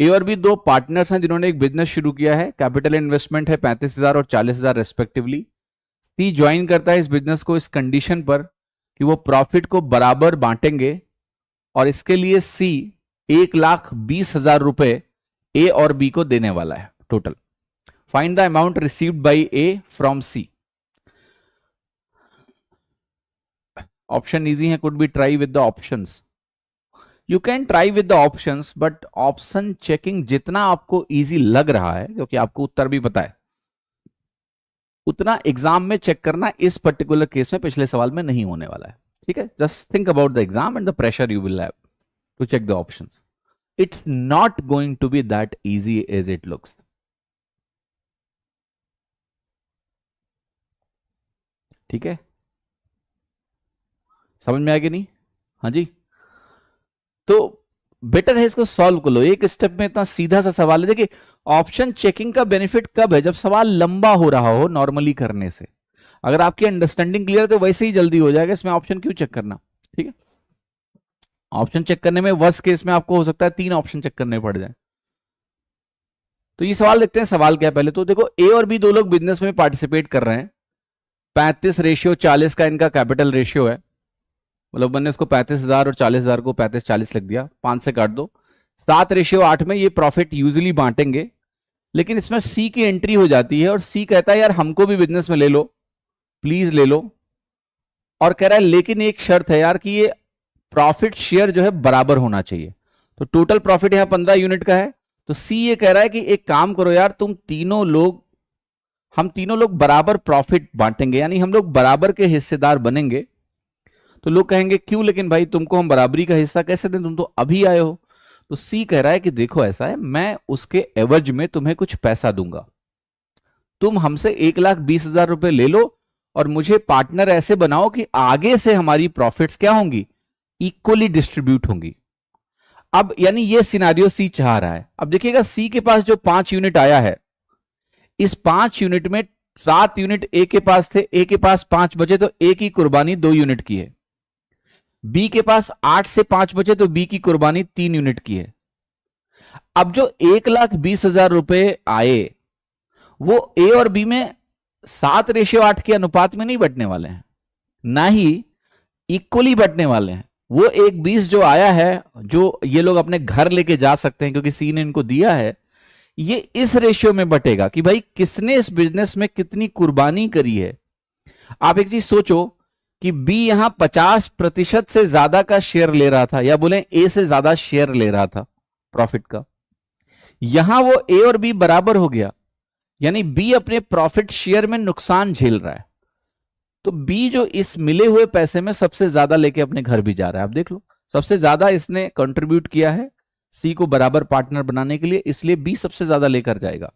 ए और बी दो पार्टनर्स हैं जिन्होंने एक बिजनेस शुरू किया है, कैपिटल इन्वेस्टमेंट है 35,000 और 40,000 रेस्पेक्टिवली। सी ज्वाइन करता है इस बिजनेस को इस कंडीशन पर कि वो प्रॉफिट को बराबर बांटेंगे, और इसके लिए सी 1,20,000 रुपए ए और बी को देने वाला है total. Find the amount received by A from C. Option easy है, could be try with the options. You can try with the options, but option checking जितना आपको इजी लग रहा है, क्योंकि आपको उत्तर भी पता है, उतना एग्जाम में चेक करना इस पर्टिकुलर केस में पिछले सवाल में नहीं होने वाला है। ठीक है, just think about the exam and the pressure you will have to check the options. It's not going to be that easy as it looks. ठीक है, समझ में आ गया नहीं? हाँ जी, तो बेटर है इसको सॉल्व कर लो एक स्टेप में। इतना सीधा सा सवाल है। देखिए, ऑप्शन चेकिंग का बेनिफिट कब है? जब सवाल लंबा हो रहा हो नॉर्मली करने से। अगर आपकी अंडरस्टैंडिंग क्लियर है तो वैसे ही जल्दी हो जाएगा, इसमें ऑप्शन क्यों चेक करना। ठीक है, ऑप्शन चेक करने में वर्स्ट केस में आपको हो सकता है 3 ऑप्शन चेक करने पड़ जाए। तो ये सवाल देखते हैं, सवाल क्या है पहले तो। देखो, ए और बी दो लोग बिजनेस में पार्टिसिपेट कर रहे हैं। 35:40 का इनका कैपिटल रेशियो है, मतलब मैंने इसको 35,000 और 40,000 को 35-40 लिख दिया, 5 से काट दो। 7:8 में ये प्रॉफिट यूजुअली बांटेंगे, लेकिन इसमें सी की एंट्री हो जाती है और सी कहता है यार हमको भी बिजनेस में ले लो, प्लीज ले लो। और कह रहा है लेकिन एक शर्त है यार कि ये प्रॉफिट शेयर जो है बराबर होना चाहिए। तो टोटल प्रॉफिट यहां 15 यूनिट का है, तो सी ये कह रहा है कि एक काम करो यार, हम तीनों लोग बराबर प्रॉफिट बांटेंगे, यानी हम लोग बराबर के हिस्सेदार बनेंगे। तो लोग कहेंगे क्यों, लेकिन भाई तुमको हम बराबरी का हिस्सा कैसे दें, तुम तो अभी आए हो। तो सी कह रहा है कि देखो ऐसा है, मैं उसके एवज में तुम्हें कुछ पैसा दूंगा, तुम हमसे 1,20,000 रुपए ले लो और मुझे पार्टनर ऐसे बनाओ कि आगे से हमारी प्रॉफिट्स क्या होंगी, इक्वली डिस्ट्रीब्यूट होंगी। अब यानी ये सिनारियो सी चाह रहा है। अब देखिएगा, सी के पास जो 5 यूनिट आया है, इस 5 यूनिट में 7 यूनिट ए के पास थे, ए के पास 5 बचे तो ए की कुर्बानी 2 यूनिट की है। बी के पास 8 से 5 बचे तो बी की कुर्बानी 3 यूनिट की है। अब जो 1,20,000 रुपए आए वो ए और बी में 7:8 के अनुपात में नहीं बंटने वाले हैं, ना ही इक्वली बंटने वाले हैं। वो 1,20 जो आया है, जो ये लोग अपने घर लेके जा सकते हैं क्योंकि सी ने इनको दिया है, ये इस रेशियो में बटेगा कि भाई किसने इस बिजनेस में कितनी कुर्बानी करी है। आप एक चीज सोचो कि बी यहां 50% से ज्यादा का शेयर ले रहा था, या बोले ए से ज्यादा शेयर ले रहा था प्रॉफिट का। यहां वो ए और बी बराबर हो गया, यानी बी अपने प्रॉफिट शेयर में नुकसान झेल रहा है। तो बी जो इस मिले हुए पैसे में सबसे ज्यादा लेके अपने घर भी जा रहा है। आप देख लो, सबसे ज्यादा इसने कंट्रीब्यूट किया है सी को बराबर पार्टनर बनाने के लिए, इसलिए बी सबसे ज्यादा लेकर जाएगा।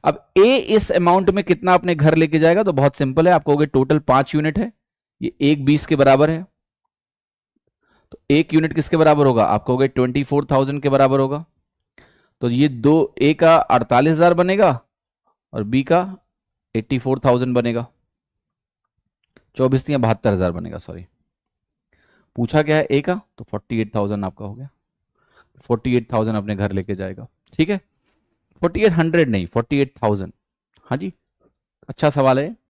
अब ए इस अमाउंट में कितना अपने घर लेके जाएगा, तो बहुत सिंपल है, आप कहोगे टोटल 5 यूनिट है, ये 1,20 के बराबर है, तो 1 यूनिट किसके बराबर होगा, आप कहोगे 24,000 के बराबर होगा। तो ये दो, ए का 48,000 बनेगा और बी का 84,000 बनेगा, 24 या 72,000 बनेगा, सॉरी। पूछा क्या है ए का, तो 48,000 आपका हो गया। 48,000 अपने घर लेके जाएगा। ठीक है, 4800 नहीं, 48,000। हाँ जी, अच्छा सवाल है।